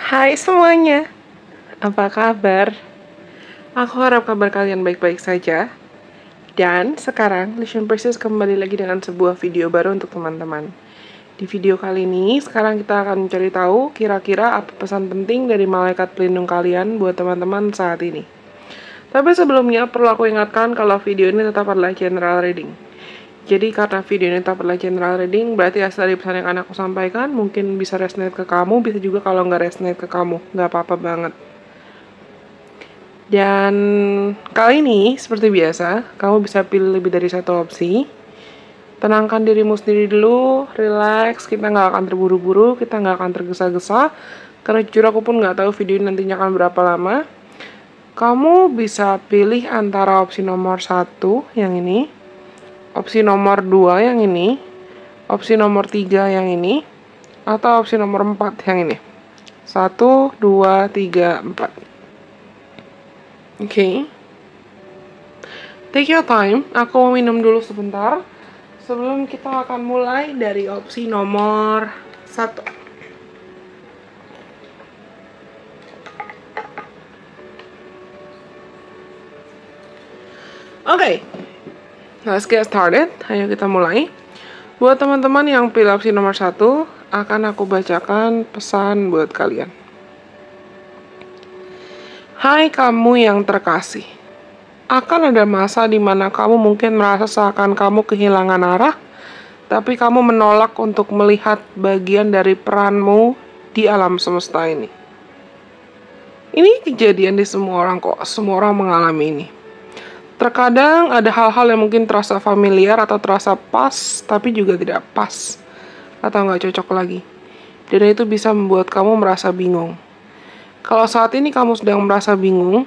Hai semuanya, apa kabar? Aku harap kabar kalian baik-baik saja. Dan sekarang, Listen Precious kembali lagi dengan sebuah video baru untuk teman-teman. Di video kali ini, sekarang kita akan mencari tahu kira-kira apa pesan penting dari malaikat pelindung kalian buat teman-teman saat ini. Tapi sebelumnya, perlu aku ingatkan kalau video ini tetap adalah general reading. Jadi karena video ini tetap adalah general reading, berarti asal dari pesan yang akan aku sampaikan mungkin bisa resonate ke kamu, bisa juga kalau nggak resonate ke kamu, nggak apa-apa banget. Dan kali ini, seperti biasa, kamu bisa pilih lebih dari satu opsi. Tenangkan dirimu sendiri dulu, relax, kita nggak akan terburu-buru, kita nggak akan tergesa-gesa, karena jujur aku pun nggak tahu video ini nantinya akan berapa lama. Kamu bisa pilih antara opsi nomor 1 yang ini, opsi nomor 2 yang ini, opsi nomor 3 yang ini, atau opsi nomor 4 yang ini. 1, 2, 3, 4. Oke. Take your time, aku mau minum dulu sebentar. Sebelum kita akan mulai dari opsi nomor 1. Oke. Let's get started. Ayo kita mulai. Buat teman-teman yang pilih opsi nomor 1, akan aku bacakan pesan buat kalian. Hai kamu yang terkasih. Akan ada masa di mana kamu mungkin merasa seakan kamu kehilangan arah, tapi kamu menolak untuk melihat bagian dari peranmu di alam semesta ini. Ini kejadian di semua orang kok, semua orang mengalami ini. Terkadang ada hal-hal yang mungkin terasa familiar atau terasa pas, tapi juga tidak pas, atau nggak cocok lagi. Dan itu bisa membuat kamu merasa bingung. Kalau saat ini kamu sedang merasa bingung,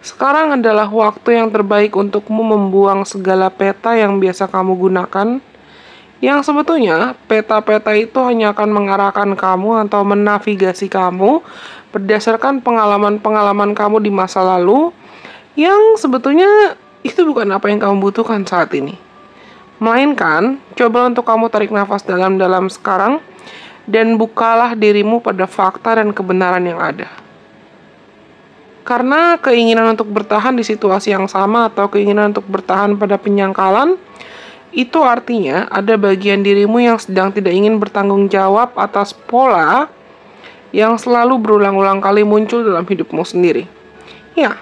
sekarang adalah waktu yang terbaik untukmu membuang segala peta yang biasa kamu gunakan, yang sebetulnya peta-peta itu hanya akan mengarahkan kamu atau menavigasi kamu berdasarkan pengalaman-pengalaman kamu di masa lalu, yang sebetulnya itu bukan apa yang kamu butuhkan saat ini. Melainkan, coba untuk kamu tarik nafas dalam-dalam sekarang, dan bukalah dirimu pada fakta dan kebenaran yang ada. Karena keinginan untuk bertahan di situasi yang sama atau keinginan untuk bertahan pada penyangkalan, itu artinya ada bagian dirimu yang sedang tidak ingin bertanggung jawab atas pola yang selalu berulang-ulang kali muncul dalam hidupmu sendiri. Ya,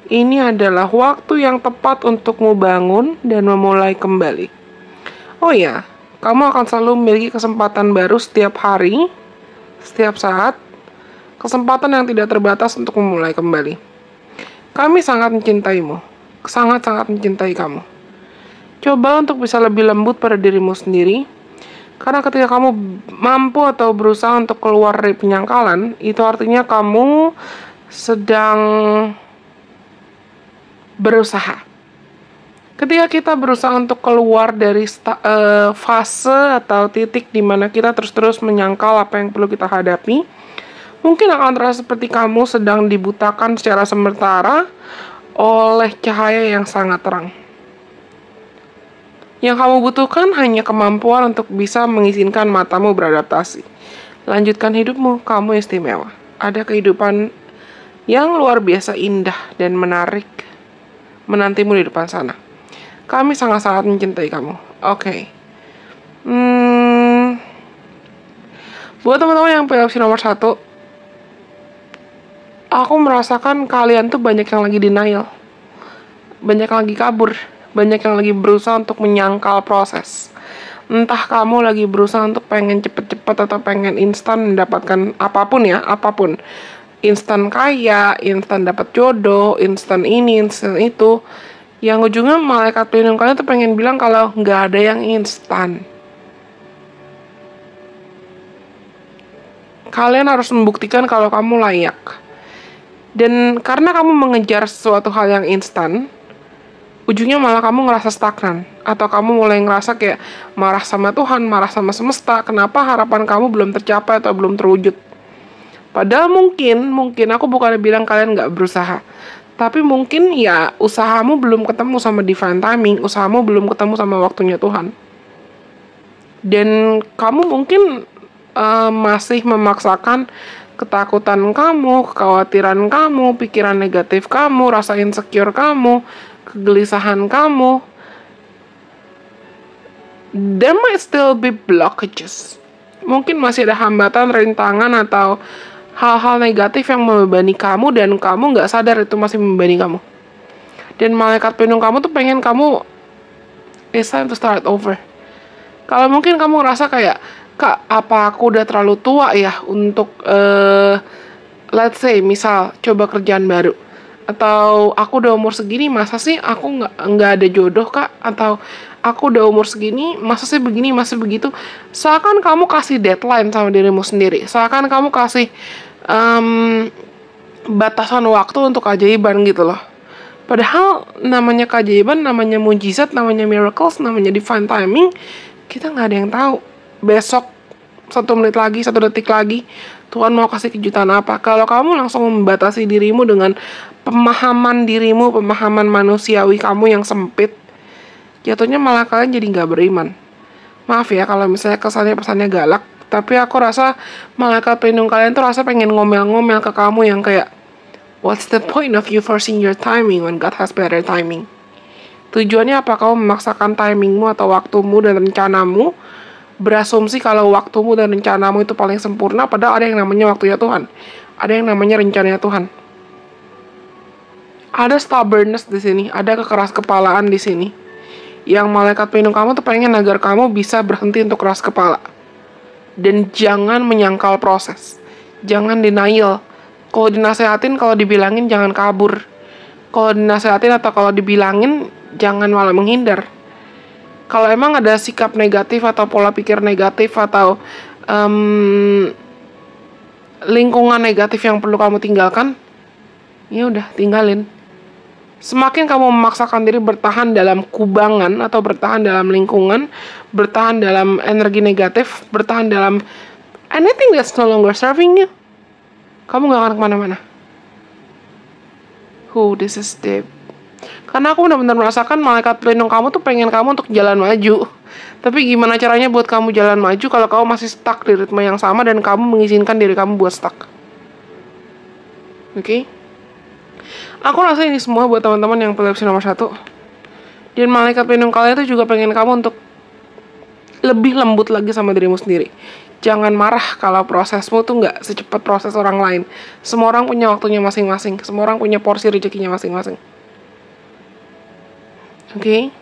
ini adalah waktu yang tepat untukmu bangun dan memulai kembali. Oh ya, kamu akan selalu memiliki kesempatan baru setiap hari, setiap saat, kesempatan yang tidak terbatas untuk memulai kembali. Kami sangat mencintaimu, sangat-sangat mencintai kamu. Coba untuk bisa lebih lembut pada dirimu sendiri, karena ketika kamu mampu atau berusaha untuk keluar dari penyangkalan, itu artinya kamu sedang berusaha. Ketika kita berusaha untuk keluar dari fase atau titik di mana kita terus-terus menyangkal apa yang perlu kita hadapi, mungkin akan terasa seperti kamu sedang dibutakan secara sementara oleh cahaya yang sangat terang. Yang kamu butuhkan hanya kemampuan untuk bisa mengizinkan matamu beradaptasi. Lanjutkan hidupmu, kamu istimewa. Ada kehidupan yang luar biasa indah dan menarik menantimu di depan sana. Kami sangat-sangat mencintai kamu. Oke. Buat teman-teman yang pilih opsi nomor 1, aku merasakan kalian tuh banyak yang lagi denial. Banyak yang lagi kabur. Banyak yang lagi berusaha untuk menyangkal proses. Entah kamu lagi berusaha untuk pengen cepet-cepet atau pengen instan mendapatkan apapun ya, apapun. Instan kaya, instan dapat jodoh, instan ini, instan itu. Yang ujungnya malaikat pelindung kalian tuh pengen bilang kalau nggak ada yang instan. Kalian harus membuktikan kalau kamu layak. Dan karena kamu mengejar sesuatu hal yang instan, ujungnya malah kamu ngerasa stagnan. Atau kamu mulai ngerasa kayak marah sama Tuhan, marah sama semesta. Kenapa harapan kamu belum tercapai atau belum terwujud? Padahal mungkin aku bukan bilang kalian nggak berusaha. Tapi mungkin ya usahamu belum ketemu sama divine timing, usahamu belum ketemu sama waktunya Tuhan. Dan kamu mungkin masih memaksakan ketakutan kamu, kekhawatiran kamu, pikiran negatif kamu, rasa insecure kamu, kegelisahan kamu. There might still be blockages. Mungkin masih ada hambatan, rintangan, atau hal-hal negatif yang membebani kamu dan kamu nggak sadar itu masih membebani kamu. Dan malaikat pelindung kamu tuh pengen kamu it's time to start over. Kalau mungkin kamu ngerasa kayak, Kak, apa aku udah terlalu tua ya untuk let's say misal coba kerjaan baru, atau aku udah umur segini masa sih aku nggak ada jodoh, Kak, atau aku udah umur segini masa sih begini masih begitu. Seakan kamu kasih deadline sama dirimu sendiri, seakan kamu kasih batasan waktu untuk keajaiban gitu loh. Padahal namanya keajaiban, namanya mujizat, namanya miracles, namanya divine timing, kita nggak ada yang tahu. Besok, 1 menit lagi, 1 detik lagi, Tuhan mau kasih kejutan apa. Kalau kamu langsung membatasi dirimu dengan pemahaman dirimu, pemahaman manusiawi kamu yang sempit, jatuhnya malah kalian jadi nggak beriman. Maaf ya kalau misalnya kesannya pesannya galak, tapi aku rasa malaikat pelindung kalian tuh rasa pengen ngomel-ngomel ke kamu yang kayak, what's the point of you forcing your timing when God has better timing? Tujuannya apa kamu memaksakan timingmu atau waktumu dan rencanamu, berasumsi kalau waktumu dan rencanamu itu paling sempurna, padahal ada yang namanya waktunya Tuhan, ada yang namanya rencananya Tuhan. Ada stubbornness di sini, ada kekeras kepalaan di sini, yang malaikat pelindung kamu tuh pengen agar kamu bisa berhenti untuk keras kepala dan jangan menyangkal proses, jangan denial. Kalau dinasehatin, kalau dibilangin jangan kabur. Kalau dinasehatin atau kalau dibilangin jangan malah menghindar. Kalau emang ada sikap negatif atau pola pikir negatif atau lingkungan negatif yang perlu kamu tinggalkan, ya udah tinggalin. Semakin kamu memaksakan diri bertahan dalam kubangan atau bertahan dalam lingkungan, bertahan dalam energi negatif, bertahan dalam anything that's no longer serving you, kamu gak akan kemana-mana. This is deep. Karena aku benar-benar merasakan malaikat pelindung kamu tuh pengen kamu untuk jalan maju. Tapi gimana caranya buat kamu jalan maju kalau kamu masih stuck di ritme yang sama dan kamu mengizinkan diri kamu buat stuck? Oke? Aku rasa ini semua buat teman-teman yang epilepsi nomor 1. Dan malaikat pelindung kalian itu juga pengen kamu untuk lebih lembut lagi sama dirimu sendiri. Jangan marah kalau prosesmu tuh nggak secepat proses orang lain. Semua orang punya waktunya masing-masing. Semua orang punya porsi rezekinya masing-masing. Oke.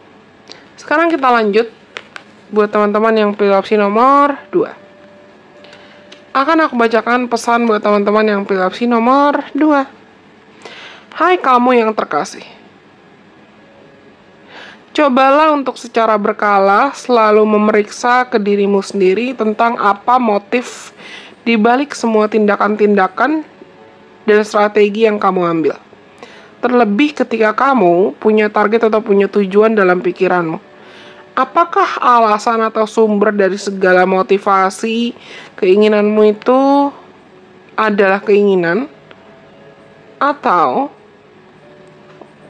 Sekarang kita lanjut buat teman-teman yang epilepsi nomor 2. Akan aku bacakan pesan buat teman-teman yang epilepsi nomor 2. Hai kamu yang terkasih. Cobalah untuk secara berkala selalu memeriksa ke dirimu sendiri tentang apa motif di balik semua tindakan-tindakan dan strategi yang kamu ambil. Terlebih ketika kamu punya target atau punya tujuan dalam pikiranmu. Apakah alasan atau sumber dari segala motivasi keinginanmu itu adalah keinginan atau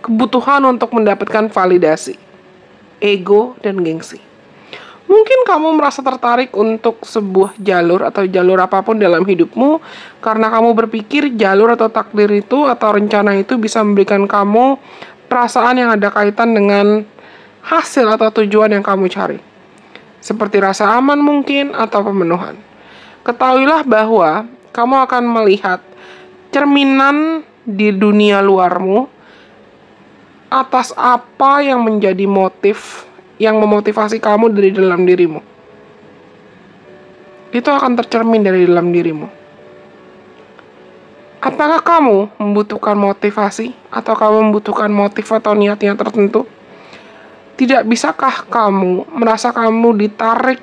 kebutuhan untuk mendapatkan validasi, ego, dan gengsi? Mungkin kamu merasa tertarik untuk sebuah jalur atau jalur apapun dalam hidupmu karena kamu berpikir jalur atau takdir itu atau rencana itu bisa memberikan kamu perasaan yang ada kaitan dengan hasil atau tujuan yang kamu cari. Seperti rasa aman mungkin atau pemenuhan. Ketahuilah bahwa kamu akan melihat cerminan di dunia luarmu atas apa yang menjadi motif yang memotivasi kamu dari dalam dirimu. Itu akan tercermin dari dalam dirimu. Apakah kamu membutuhkan motivasi atau kamu membutuhkan motif atau niat yang tertentu? Tidak bisakah kamu merasa kamu ditarik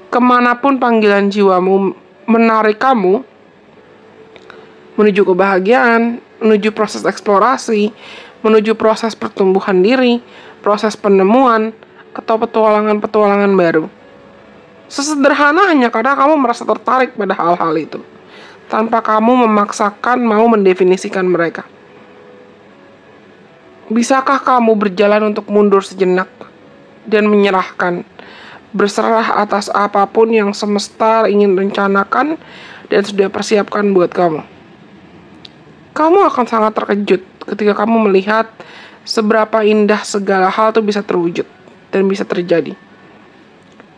kemanapun panggilan jiwamu menarik kamu menuju kebahagiaan, menuju proses eksplorasi, menuju proses pertumbuhan diri, proses penemuan, atau petualangan-petualangan baru. Sesederhana hanya karena kamu merasa tertarik pada hal-hal itu, tanpa kamu memaksakan mau mendefinisikan mereka. Bisakah kamu berjalan untuk mundur sejenak dan menyerahkan, berserah atas apapun yang semesta ingin rencanakan, dan sudah persiapkan buat kamu. Kamu akan sangat terkejut ketika kamu melihat seberapa indah segala hal tuh bisa terwujud dan bisa terjadi.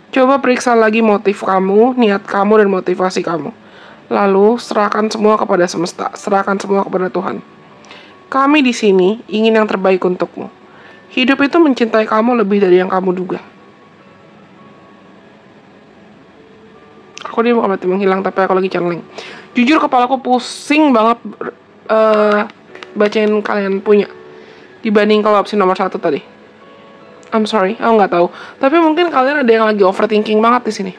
Coba periksa lagi motif kamu, niat kamu, dan motivasi kamu. Lalu serahkan semua kepada semesta, serahkan semua kepada Tuhan. Kami di sini ingin yang terbaik untukmu. Hidup itu mencintai kamu lebih dari yang kamu duga. Aku dia bukan berarti menghilang, tapi aku lagi channeling. Jujur kepalaku pusing banget bacain kalian punya dibanding kalau opsi nomor 1 tadi. I'm sorry, aku nggak tahu. Tapi mungkin kalian ada yang lagi overthinking banget di sini.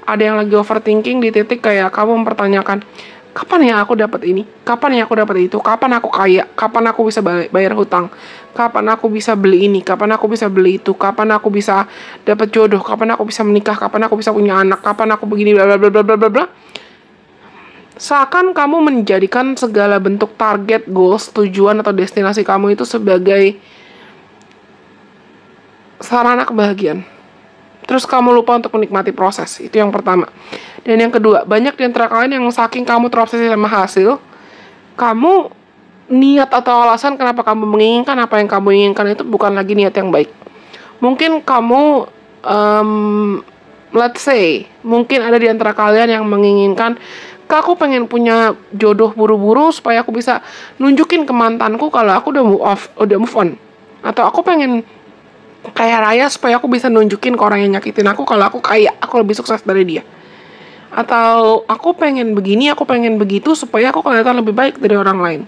Ada yang lagi overthinking di titik kayak kamu mempertanyakan, kapan ya aku dapat ini? Kapan ya aku dapat itu? Kapan aku kaya? Kapan aku bisa bayar hutang? Kapan aku bisa beli ini? Kapan aku bisa beli itu? Kapan aku bisa dapat jodoh? Kapan aku bisa menikah? Kapan aku bisa punya anak? Kapan aku begini bla bla bla bla bla bla. Seakan kamu menjadikan segala bentuk target, goals, tujuan atau destinasi kamu itu sebagai sarana kebahagiaan. Terus kamu lupa untuk menikmati proses. Itu yang pertama. Dan yang kedua, banyak di antara kalian yang saking kamu terobsesi sama hasil, kamu niat atau alasan kenapa kamu menginginkan apa yang kamu inginkan itu bukan lagi niat yang baik. Mungkin kamu, let's say, mungkin ada di antara kalian yang menginginkan, Kak, aku pengen punya jodoh buru-buru supaya aku bisa nunjukin ke mantanku kalau aku udah move on. Atau aku pengen kaya raya supaya aku bisa nunjukin ke orang yang nyakitin aku kalau aku kaya, aku lebih sukses dari dia. Atau aku pengen begini, aku pengen begitu supaya aku kelihatan lebih baik dari orang lain.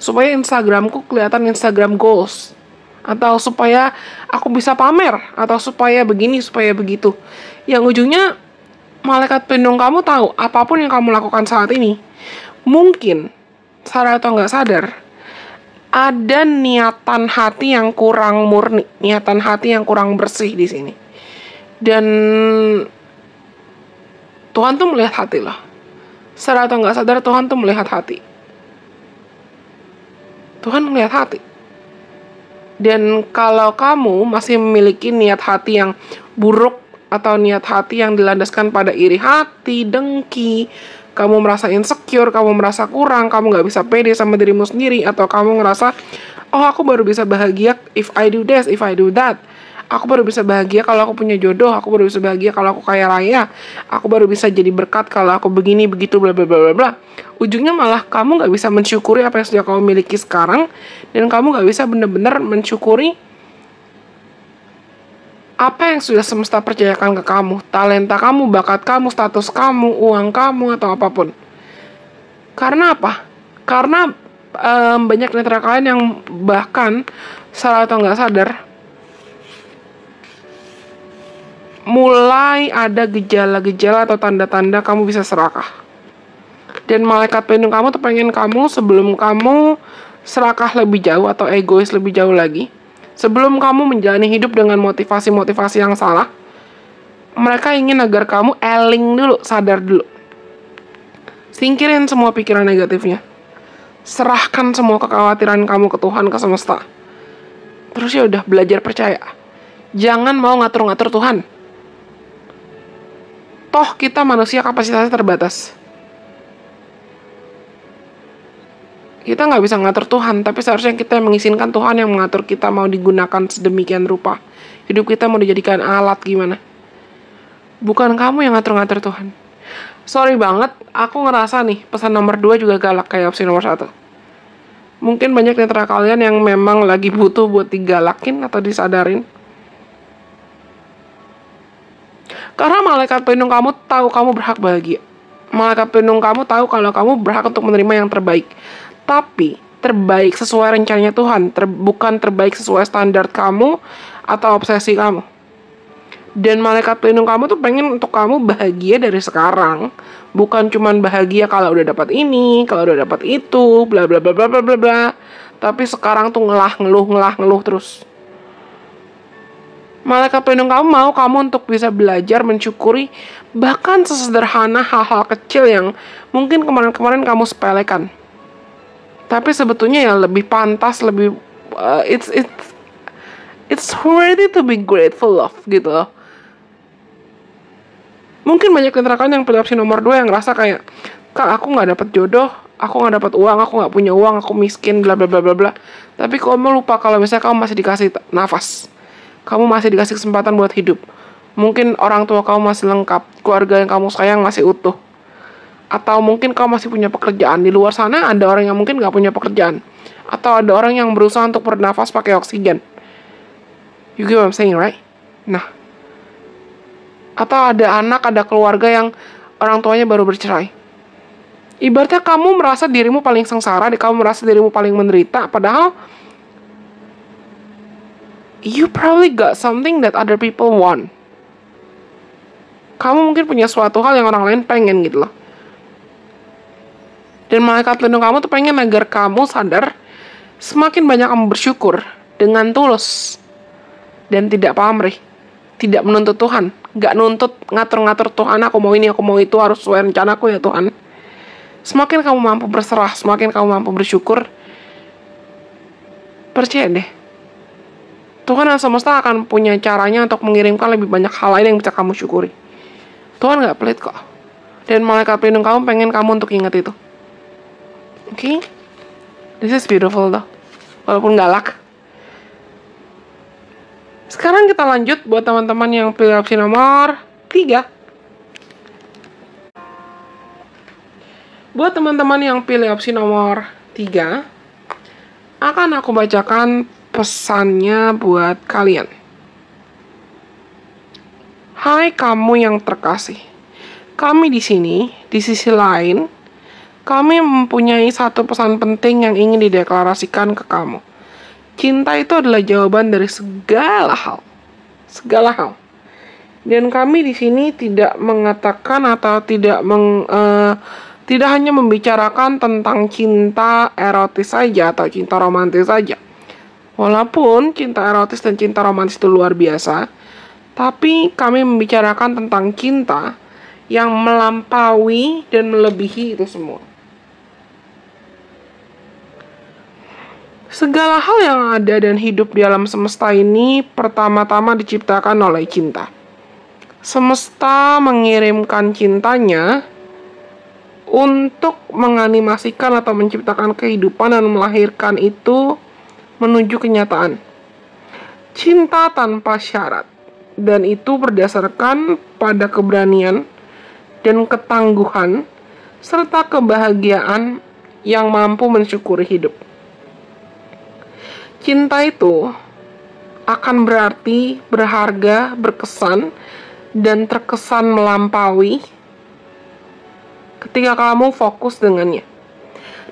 Supaya Instagramku kelihatan Instagram goals. Atau supaya aku bisa pamer. Atau supaya begini, supaya begitu. Yang ujungnya malaikat pelindung kamu tahu apapun yang kamu lakukan saat ini, mungkin sadar atau nggak sadar, ada niatan hati yang kurang murni, niatan hati yang kurang bersih di sini. Dan Tuhan tuh melihat hati loh. Sadar atau nggak sadar, Tuhan tuh melihat hati. Tuhan melihat hati. Dan kalau kamu masih memiliki niat hati yang buruk atau niat hati yang dilandaskan pada iri hati, dengki, kamu merasa insecure, kamu merasa kurang, kamu gak bisa pede sama dirimu sendiri, atau kamu ngerasa, oh aku baru bisa bahagia if I do this, if I do that. Aku baru bisa bahagia kalau aku punya jodoh, aku baru bisa bahagia kalau aku kaya raya, aku baru bisa jadi berkat kalau aku begini, begitu, bla bla bla bla bla. Ujungnya malah kamu gak bisa mensyukuri apa yang sudah kamu miliki sekarang, dan kamu gak bisa benar-benar mensyukuri apa yang sudah semesta percayakan ke kamu, talenta kamu, bakat kamu, status kamu, uang kamu, atau apapun. Karena apa? Karena banyak di antara kalian yang bahkan salah atau nggak sadar, mulai ada gejala-gejala atau tanda-tanda kamu bisa serakah. Dan malaikat pelindung kamu tuh pengen kamu sebelum kamu serakah lebih jauh atau egois lebih jauh lagi, sebelum kamu menjalani hidup dengan motivasi-motivasi yang salah, mereka ingin agar kamu eling dulu, sadar dulu. Singkirin semua pikiran negatifnya. Serahkan semua kekhawatiran kamu ke Tuhan, ke semesta. Terus ya udah belajar percaya. Jangan mau ngatur-ngatur Tuhan. Toh kita manusia kapasitasnya terbatas. Kita nggak bisa ngatur Tuhan, tapi seharusnya kita mengizinkan Tuhan yang mengatur kita mau digunakan sedemikian rupa. Hidup kita mau dijadikan alat gimana? Bukan kamu yang ngatur-ngatur Tuhan. Sorry banget, aku ngerasa nih pesan nomor 2 juga galak kayak opsi nomor 1. Mungkin banyak di antara kalian yang memang lagi butuh buat digalakin atau disadarin. Karena malaikat pelindung kamu tahu kamu berhak bahagia. Malaikat pelindung kamu tahu kalau kamu berhak untuk menerima yang terbaik. Tapi terbaik sesuai rencananya Tuhan, bukan terbaik sesuai standar kamu atau obsesi kamu. Dan malaikat pelindung kamu tuh pengen untuk kamu bahagia dari sekarang, bukan cuman bahagia kalau udah dapat ini, kalau udah dapat itu, bla bla bla bla bla bla bla. Tapi sekarang tuh ngeluh terus. Malaikat pelindung kamu mau kamu untuk bisa belajar mensyukuri bahkan sesederhana hal-hal kecil yang mungkin kemarin-kemarin kamu sepelekan. Tapi sebetulnya ya lebih pantas, lebih it's worthy to be grateful of gitu loh. Mungkin banyak di antara kalian yang pilih opsi nomor 2 yang ngerasa kayak, Kak, aku nggak dapat jodoh, aku nggak dapat uang, aku nggak punya uang, aku miskin, bla bla bla bla bla. Tapi kamu lupa kalau misalnya kamu masih dikasih nafas, kamu masih dikasih kesempatan buat hidup. Mungkin orang tua kamu masih lengkap, keluarga yang kamu sayang masih utuh. Atau mungkin kamu masih punya pekerjaan. Di luar sana ada orang yang mungkin nggak punya pekerjaan. Atau ada orang yang berusaha untuk bernafas pakai oksigen. You get what I'm saying, right? Nah, atau ada anak, ada keluarga yang orang tuanya baru bercerai. Ibaratnya kamu merasa dirimu paling sengsara, kamu merasa dirimu paling menderita, padahal you probably got something that other people want. Kamu mungkin punya suatu hal yang orang lain pengen gitu loh. Dan malaikat pelindung kamu tuh pengen agar kamu sadar, semakin banyak kamu bersyukur dengan tulus dan tidak pamrih, tidak menuntut Tuhan, gak nuntut ngatur-ngatur Tuhan, aku mau ini, aku mau itu, harus sesuai rencanaku ya Tuhan. Semakin kamu mampu berserah, semakin kamu mampu bersyukur, percaya deh, Tuhan dan semesta akan punya caranya untuk mengirimkan lebih banyak hal lain yang bisa kamu syukuri. Tuhan gak pelit kok. Dan malaikat pelindung kamu pengen kamu untuk ingat itu. Oke? This is beautiful though. Walaupun galak. Sekarang kita lanjut buat teman-teman yang pilih opsi nomor 3. Buat teman-teman yang pilih opsi nomor 3, akan aku bacakan pesannya buat kalian. Hai kamu yang terkasih. Kami di sini, di sisi lain, kami mempunyai satu pesan penting yang ingin dideklarasikan ke kamu. Cinta itu adalah jawaban dari segala hal. Segala hal. Dan kami di sini tidak mengatakan atau tidak hanya membicarakan tentang cinta erotis saja atau cinta romantis saja. Walaupun cinta erotis dan cinta romantis itu luar biasa, tapi kami membicarakan tentang cinta yang melampaui dan melebihi itu semua. Segala hal yang ada dan hidup di alam semesta ini pertama-tama diciptakan oleh cinta. Semesta mengirimkan cintanya untuk menganimasikan atau menciptakan kehidupan dan melahirkan itu menuju kenyataan. Cinta tanpa syarat. Dan itu berdasarkan pada keberanian dan ketangguhan serta kebahagiaan yang mampu mensyukuri hidup. Cinta itu akan berarti berharga, berkesan, dan terkesan melampaui ketika kamu fokus dengannya.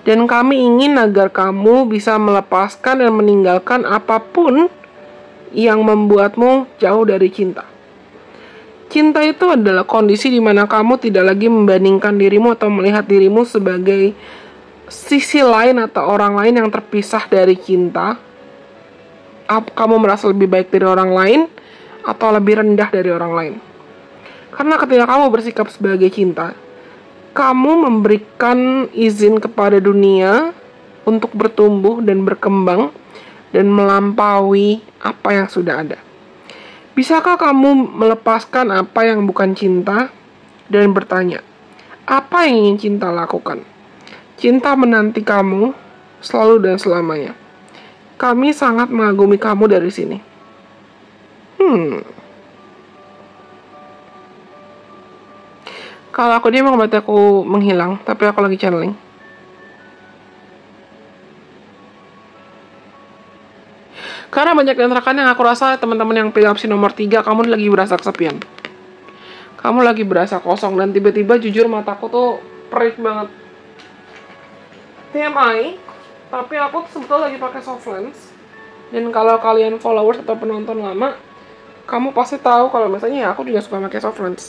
Dan kami ingin agar kamu bisa melepaskan dan meninggalkan apapun yang membuatmu jauh dari cinta. Cinta itu adalah kondisi di mana kamu tidak lagi membandingkan dirimu atau melihat dirimu sebagai sisi lain atau orang lain yang terpisah dari cinta. Kamu merasa lebih baik dari orang lain atau lebih rendah dari orang lain. Karena ketika kamu bersikap sebagai cinta, kamu memberikan izin kepada dunia untuk bertumbuh dan berkembang dan melampaui apa yang sudah ada. Bisakah kamu melepaskan apa yang bukan cinta dan bertanya, apa yang ingin cinta lakukan? Cinta menanti kamu selalu dan selamanya. Kami sangat mengagumi kamu dari sini. Kalau aku dia mau berarti aku menghilang, tapi aku lagi channeling. Karena banyak yang terakan yang aku rasa teman-teman yang pilih opsi nomor 3, kamu lagi berasa kesepian. Kamu lagi berasa kosong dan tiba-tiba jujur mataku tuh perih banget. TMI, tapi aku tuh sebetulnya lagi pakai soft lens. Dan kalau kalian followers atau penonton lama, kamu pasti tahu kalau misalnya ya aku juga suka pakai soft lens.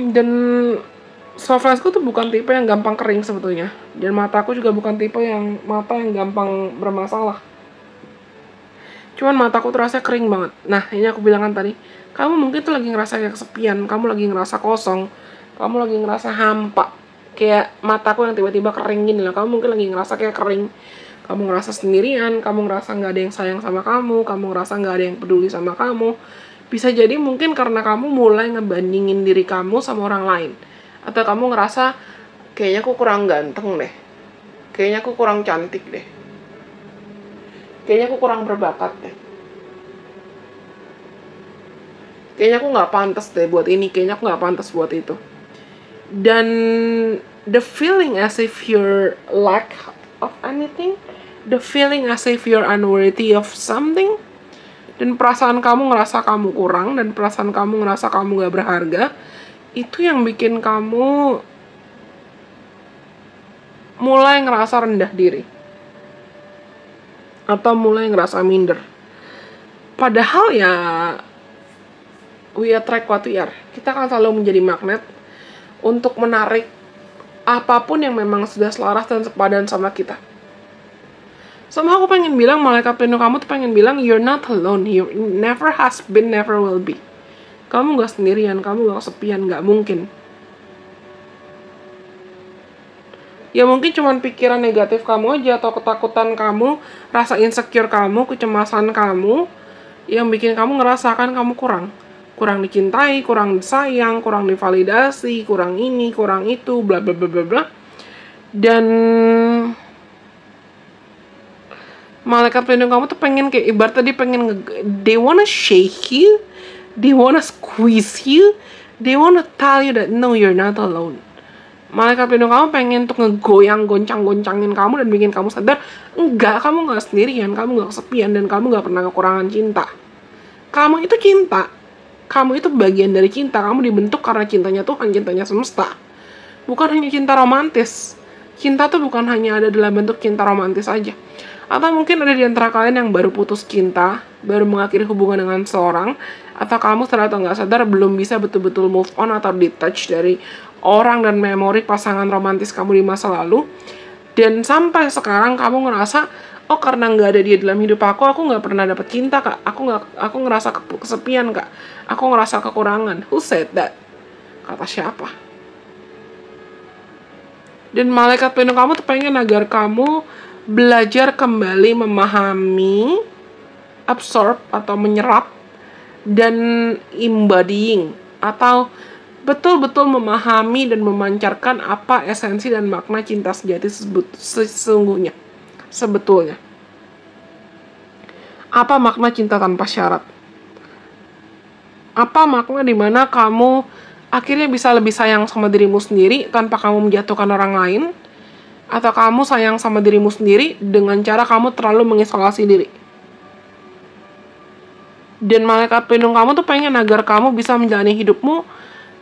Dan soft lensku tuh bukan tipe yang gampang kering sebetulnya. Dan mataku juga bukan tipe yang mata yang gampang bermasalah. Cuman mataku terasa kering banget. Nah, ini aku bilang kan tadi, kamu mungkin tuh lagi ngerasa kayak kesepian, kamu lagi ngerasa kosong, kamu lagi ngerasa hampa. Kayak mataku yang tiba-tiba kering gini lah. Kamu mungkin lagi ngerasa kayak kering. Kamu ngerasa sendirian, kamu ngerasa gak ada yang sayang sama kamu ngerasa gak ada yang peduli sama kamu Bisa jadi mungkin karena kamu mulai ngebandingin diri kamu sama orang lain. Atau kamu ngerasa, kayaknya aku kurang ganteng deh. Kayaknya aku kurang cantik deh. Kayaknya aku kurang berbakat deh. Kayaknya aku gak pantas deh buat ini. Kayaknya aku gak pantas buat itu. Dan the feeling as if you're lack of anything, the feeling as if you're unworthy of something, dan perasaan kamu ngerasa kamu kurang, dan perasaan kamu ngerasa kamu gak berharga, itu yang bikin kamu mulai ngerasa rendah diri. Atau mulai ngerasa minder. Padahal ya, we attract what we are. Kita akan selalu menjadi magnet untuk menarik apapun yang memang sudah selaras dan sepadan sama kita. Sama aku pengen bilang, malaikat pelindung kamu tuh pengen bilang, you're not alone, you never has been, never will be. Kamu gak sendirian, kamu gak kesepian, gak mungkin. Ya mungkin cuman pikiran negatif kamu aja, atau ketakutan kamu, rasa insecure kamu, kecemasan kamu, yang bikin kamu ngerasakan kamu kurang. Kurang dicintai, kurang disayang, kurang divalidasi, kurang ini, kurang itu, bla bla bla bla bla. Dan malaikat pelindung kamu tuh pengen kayak ibarat tadi pengen they wanna shake you, they wanna squeeze you, they wanna tell you that no, you're not alone. Malaikat pelindung kamu pengen untuk ngegoyang, goncang-goncangin kamu dan bikin kamu sadar, enggak, kamu gak sendirian, kamu gak kesepian, dan kamu gak pernah kekurangan cinta. Kamu itu cinta, kamu itu bagian dari cinta, kamu dibentuk karena cintanya Tuhan, cintanya semesta. Bukan hanya cinta romantis. Cinta tuh bukan hanya ada dalam bentuk cinta romantis aja. Atau mungkin ada di antara kalian yang baru putus cinta, baru mengakhiri hubungan dengan seorang, atau kamu sadar atau nggak sadar belum bisa betul-betul move on atau detach dari orang dan memori pasangan romantis kamu di masa lalu. Dan sampai sekarang kamu ngerasa, oh karena nggak ada dia dalam hidup aku nggak pernah dapet cinta kak, aku ngerasa kesepian kak, aku ngerasa kekurangan. Who said that? Kata siapa? Dan malaikat pelindung kamu tuh pengen agar kamu belajar kembali memahami, absorb atau menyerap, dan embodying atau betul-betul memahami dan memancarkan apa esensi dan makna cinta sejati sesungguhnya, sebetulnya. Apa makna cinta tanpa syarat? Apa makna dimana kamu akhirnya bisa lebih sayang sama dirimu sendiri tanpa kamu menjatuhkan orang lain? Atau kamu sayang sama dirimu sendiri dengan cara kamu terlalu mengisolasi diri? Dan malaikat pelindung kamu tuh pengen agar kamu bisa menjalani hidupmu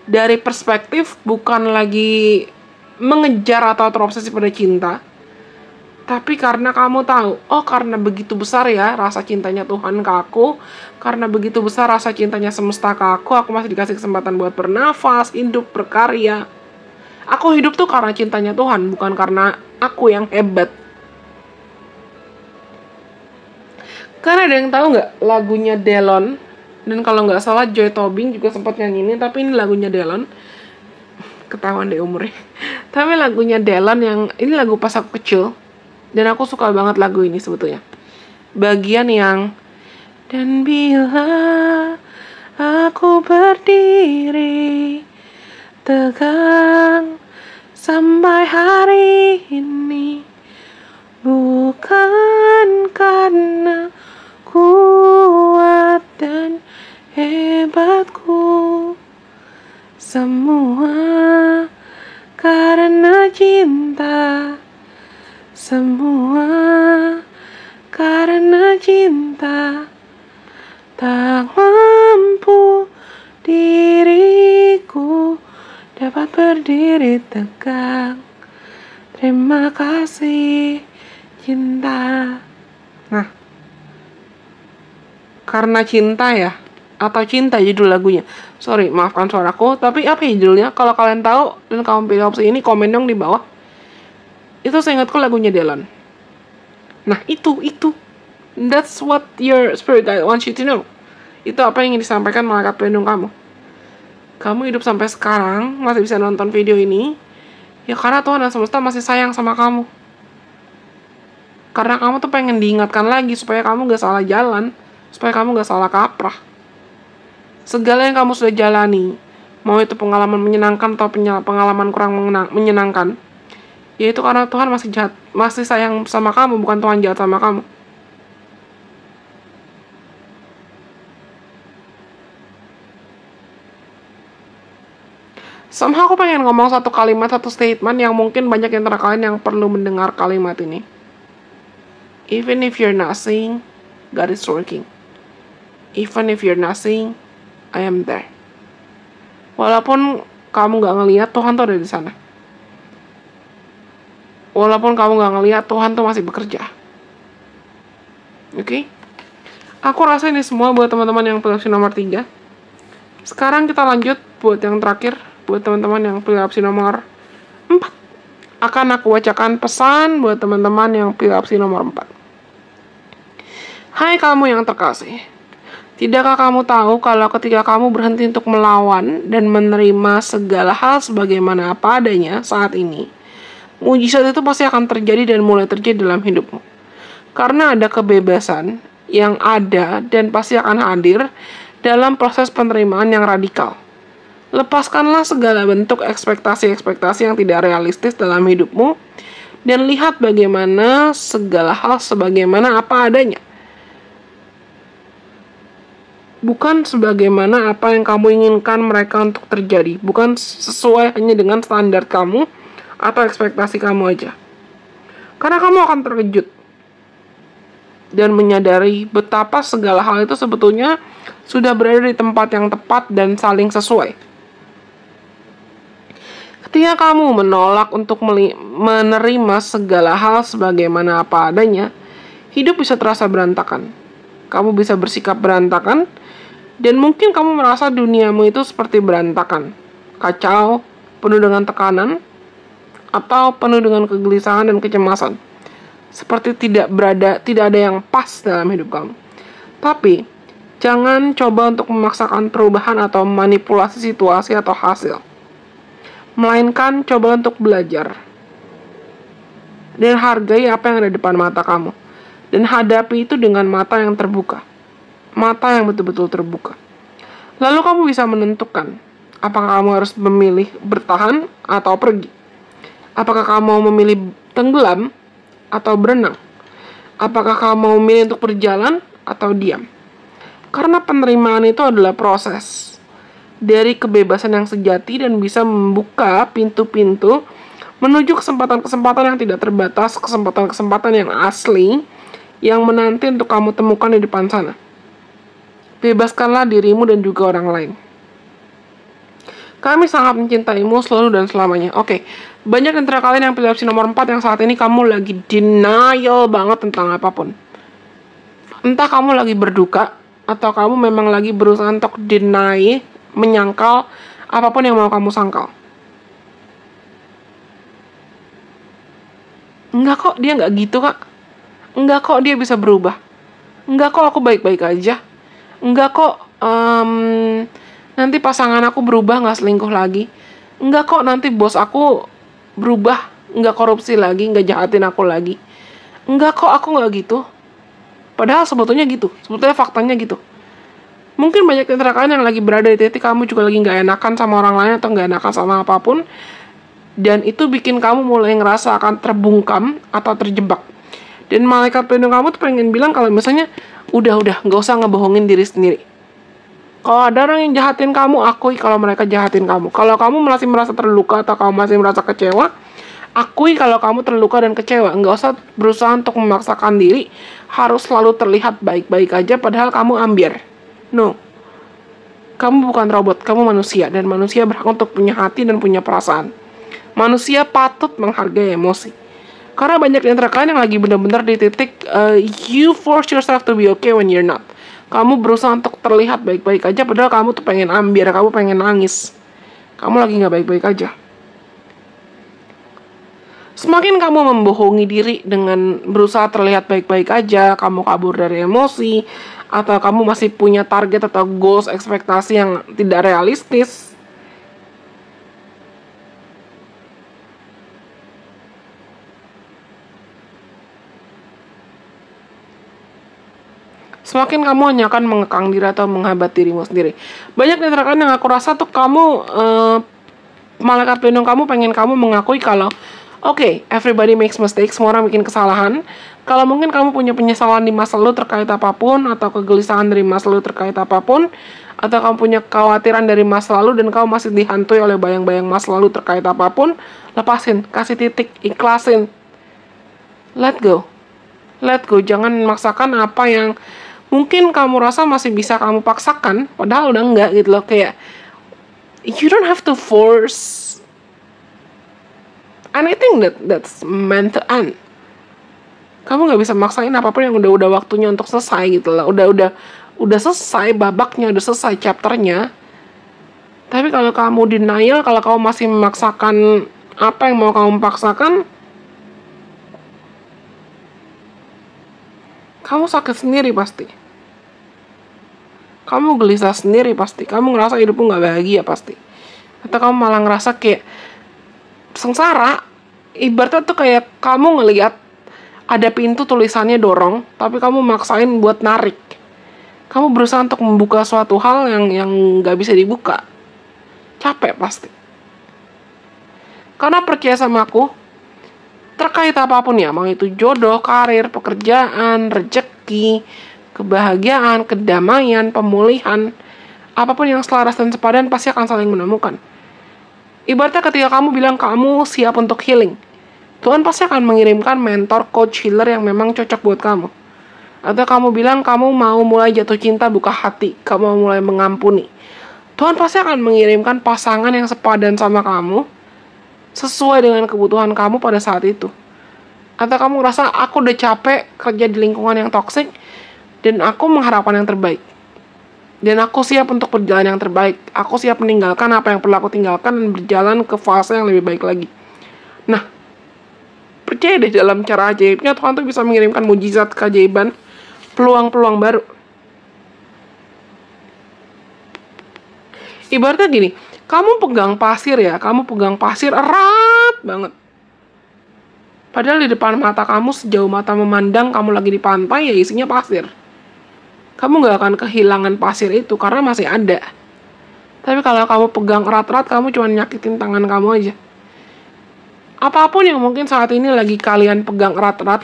dari perspektif bukan lagi mengejar atau terobsesi pada cinta, tapi karena kamu tahu, oh karena begitu besar ya rasa cintanya Tuhan ke aku, karena begitu besar rasa cintanya semesta ke aku masih dikasih kesempatan buat bernafas, hidup, berkarya. Aku hidup tuh karena cintanya Tuhan, bukan karena aku yang hebat. Karena ada yang tahu nggak lagunya Delon? Dan kalau nggak salah Joy Tobing juga sempat nyanyi ini, tapi ini lagunya Delon. Ketahuan deh umurnya. Tapi lagunya Delon yang ini lagu pas aku kecil. Dan aku suka banget lagu ini sebetulnya. Bagian yang dan bila aku berdiri tegang sampai hari ini, bukan karena kuat dan hebatku, semua karena cinta, semua karena cinta. Tak mampu diriku dapat berdiri tegak. Terima kasih cinta. Nah, karena cinta ya, atau cinta judul lagunya. Sorry, maafkan suaraku, tapi apa ya judulnya? Kalau kalian tahu dan kamu pilih opsi ini, komen dong di bawah. Itu seingatku lagunya Delon. Nah, itu. That's what your spirit guide wants you to know. Itu apa yang ingin disampaikan malaikat pelindung kamu. Kamu hidup sampai sekarang, masih bisa nonton video ini, ya karena Tuhan dan semesta masih sayang sama kamu. Karena kamu tuh pengen diingatkan lagi supaya kamu gak salah jalan, supaya kamu gak salah kaprah. segala yang kamu sudah jalani, mau itu pengalaman menyenangkan atau pengalaman kurang menyenangkan, yaitu karena Tuhan masih sayang sama kamu, bukan Tuhan jahat sama kamu. Somehow aku pengen ngomong satu kalimat, satu statement yang mungkin banyak yang kalian yang perlu mendengar kalimat ini. Even if you're nothing, God is working. Even if you're nothing, I am there. Walaupun kamu gak ngeliat, Tuhan tuh ada di sana. Walaupun kamu gak ngeliat, Tuhan tuh masih bekerja. Oke? Aku rasa ini semua buat teman-teman yang pilih opsi nomor 3. Sekarang kita lanjut buat yang terakhir. Buat teman-teman yang pilih opsi nomor 4. Akan aku bacakan pesan buat teman-teman yang pilih opsi nomor 4. Hai kamu yang terkasih. Tidakkah kamu tahu kalau ketika kamu berhenti untuk melawan dan menerima segala hal sebagaimana apa adanya saat ini, mujizat itu pasti akan terjadi dan mulai terjadi dalam hidupmu. Karena ada kebebasan yang ada dan pasti akan hadir dalam proses penerimaan yang radikal. Lepaskanlah segala bentuk ekspektasi-ekspektasi yang tidak realistis dalam hidupmu dan lihat bagaimana segala hal sebagaimana apa adanya. Bukan sebagaimana apa yang kamu inginkan mereka untuk terjadi. Bukan sesuai hanya dengan standar kamu atau ekspektasi kamu aja. Karena kamu akan terkejut dan menyadari betapa segala hal itu sebetulnya sudah berada di tempat yang tepat dan saling sesuai. Ketika kamu menolak untuk menerima segala hal sebagaimana apa adanya, hidup bisa terasa berantakan. Kamu bisa bersikap berantakan, dan mungkin kamu merasa duniamu itu seperti berantakan, kacau, penuh dengan tekanan, atau penuh dengan kegelisahan dan kecemasan. Seperti tidak ada yang pas dalam hidup kamu. Tapi, jangan coba untuk memaksakan perubahan atau manipulasi situasi atau hasil. Melainkan coba untuk belajar. Dan hargai apa yang ada di depan mata kamu. Dan hadapi itu dengan mata yang terbuka. Mata yang betul-betul terbuka. Lalu kamu bisa menentukan apakah kamu harus memilih bertahan atau pergi. Apakah kamu mau memilih tenggelam atau berenang. Apakah kamu mau memilih untuk berjalan atau diam. Karena penerimaan itu adalah proses dari kebebasan yang sejati dan bisa membuka pintu-pintu menuju kesempatan-kesempatan yang tidak terbatas, kesempatan-kesempatan yang asli yang menanti untuk kamu temukan di depan sana. Bebaskanlah dirimu dan juga orang lain. Kami sangat mencintaimu selalu dan selamanya. Oke, banyak antara kalian yang pilih opsi nomor 4 yang saat ini kamu lagi denial banget tentang apapun. Entah kamu lagi berduka, atau kamu memang lagi berusaha untuk deny, menyangkal apapun yang mau kamu sangkal. Enggak kok, dia nggak gitu kak. Enggak kok, dia bisa berubah. Enggak kok, aku baik-baik aja. Enggak kok, nanti pasangan aku berubah gak selingkuh lagi. Enggak kok, nanti bos aku berubah, gak korupsi lagi, gak jahatin aku lagi. Enggak kok, aku gak gitu. Padahal sebetulnya gitu, sebetulnya faktanya gitu. Mungkin banyak antara kalian yang lagi berada di titik kamu juga lagi gak enakan sama orang lain atau gak enakan sama apapun. Dan itu bikin kamu mulai ngerasa akan terbungkam atau terjebak. Dan malaikat pelindung kamu tuh pengen bilang kalau misalnya udah, gak usah ngebohongin diri sendiri. Kalau ada orang yang jahatin kamu, akui kalau mereka jahatin kamu. Kalau kamu masih merasa terluka atau kamu masih merasa kecewa, akui kalau kamu terluka dan kecewa. Gak usah berusaha untuk memaksakan diri harus selalu terlihat baik-baik aja padahal kamu ambiar. No. Kamu bukan robot, kamu manusia. Dan manusia berhak untuk punya hati dan punya perasaan. Manusia patut menghargai emosi. Karena banyak di antara kalian yang lagi benar-benar di titik you force yourself to be okay when you're not. Kamu berusaha untuk terlihat baik-baik aja padahal kamu tuh pengen ambiar, kamu pengen nangis. Kamu lagi gak baik-baik aja. Semakin kamu membohongi diri dengan berusaha terlihat baik-baik aja, kamu kabur dari emosi, atau kamu masih punya target atau goals, ekspektasi yang tidak realistis, semakin kamu hanya akan mengekang diri atau menghambat dirimu sendiri. Banyak dari kalian yang aku rasa tuh malaikat pelindung kamu pengen kamu mengakui kalau oke, everybody makes mistakes, semua orang bikin kesalahan. Kalau mungkin kamu punya penyesalan di masa lalu terkait apapun, atau kegelisahan dari masa lalu terkait apapun, atau kamu punya kekhawatiran dari masa lalu dan kamu masih dihantui oleh bayang-bayang masa lalu terkait apapun, lepasin, kasih titik, ikhlasin. Let go. Let go, jangan memaksakan apa yang mungkin kamu rasa masih bisa kamu paksakan, padahal udah enggak gitu loh. Kayak, you don't have to force anything that's meant to end. Kamu nggak bisa maksain apapun yang udah waktunya untuk selesai gitu loh. Udah selesai babaknya, udah selesai chapternya. Tapi kalau kamu denial, kalau kamu masih memaksakan apa yang mau kamu paksakan, kamu sakit sendiri pasti. Kamu gelisah sendiri pasti. Kamu ngerasa hidupmu nggak bahagia pasti. Atau kamu malah ngerasa kayak sengsara. Ibaratnya tuh kayak kamu ngelihat ada pintu tulisannya dorong, tapi kamu maksain buat narik. Kamu berusaha untuk membuka suatu hal yang nggak bisa dibuka. Capek pasti. Karena percaya sama aku, terkait apapun ya, mau itu jodoh, karir, pekerjaan, rezeki, kebahagiaan, kedamaian, pemulihan, apapun yang selaras dan sepadan pasti akan saling menemukan. Ibaratnya ketika kamu bilang kamu siap untuk healing, Tuhan pasti akan mengirimkan mentor, coach, healer yang memang cocok buat kamu. Atau kamu bilang kamu mau mulai jatuh cinta, buka hati, kamu mau mulai mengampuni, Tuhan pasti akan mengirimkan pasangan yang sepadan sama kamu, sesuai dengan kebutuhan kamu pada saat itu. Atau kamu ngerasa aku udah capek kerja di lingkungan yang toksik, dan aku mengharapkan yang terbaik. Dan aku siap untuk berjalan yang terbaik. Aku siap meninggalkan apa yang perlu aku tinggalkan dan berjalan ke fase yang lebih baik lagi. Nah, percaya deh, dalam cara ajaibnya Tuhan tuh bisa mengirimkan mujizat, keajaiban, peluang-peluang baru. Ibaratnya gini, kamu pegang pasir ya, kamu pegang pasir erat banget. Padahal di depan mata kamu, sejauh mata memandang, kamu lagi di pantai ya isinya pasir. Kamu gak akan kehilangan pasir itu karena masih ada. Tapi kalau kamu pegang erat-erat, kamu cuma nyakitin tangan kamu aja. Apapun yang mungkin saat ini lagi kalian pegang erat-erat,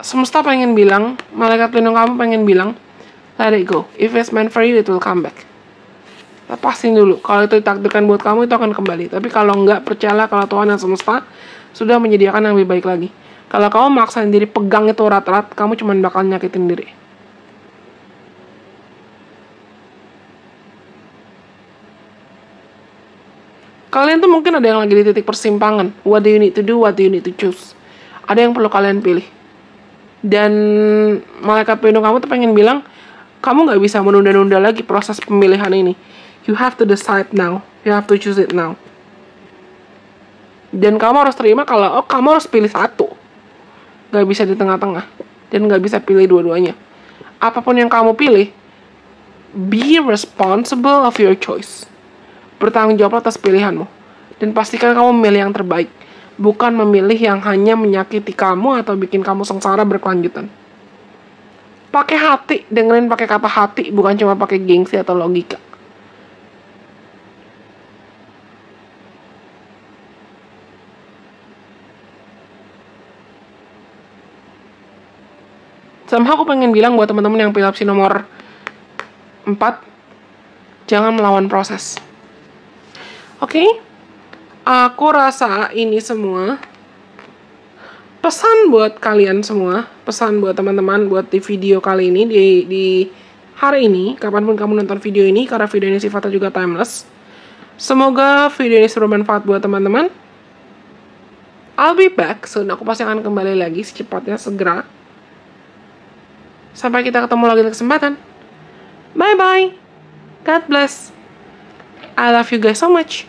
semesta pengen bilang, malaikat pelindung kamu pengen bilang, let it go. If it's meant for you, it will come back. Lepasin dulu. Kalau itu ditakdirkan buat kamu, itu akan kembali. Tapi kalau enggak, percayalah kalau Tuhan yang semesta sudah menyediakan yang lebih baik lagi. Kalau kamu maksain diri pegang itu erat-erat, kamu cuma bakal nyakitin diri. Kalian tuh mungkin ada yang lagi di titik persimpangan. What do you need to do? What do you need to choose? Ada yang perlu kalian pilih. Dan malaikat pelindung kamu tuh pengen bilang, kamu gak bisa menunda-nunda lagi proses pemilihan ini. You have to decide now. You have to choose it now. Dan kamu harus terima kalau kamu harus pilih satu. Gak bisa di tengah-tengah. Dan gak bisa pilih dua-duanya. Apapun yang kamu pilih, be responsible of your choice. Bertanggung jawab atas pilihanmu. Dan pastikan kamu memilih yang terbaik. Bukan memilih yang hanya menyakiti kamu atau bikin kamu sengsara berkelanjutan. Pakai hati, dengerin pakai kata hati, bukan cuma pakai gengsi atau logika. Sama aku pengen bilang buat teman-teman yang pilih opsi nomor 4, jangan melawan proses. Oke? Aku rasa ini semua pesan buat kalian semua, pesan buat teman-teman buat di video kali ini, di hari ini, kapanpun kamu nonton video ini, karena video ini sifatnya juga timeless. Semoga video ini bermanfaat buat teman-teman. I'll be back soon. Aku pasti akan kembali lagi secepatnya, segera. Sampai kita ketemu lagi di kesempatan. Bye-bye. God bless. I love you guys so much.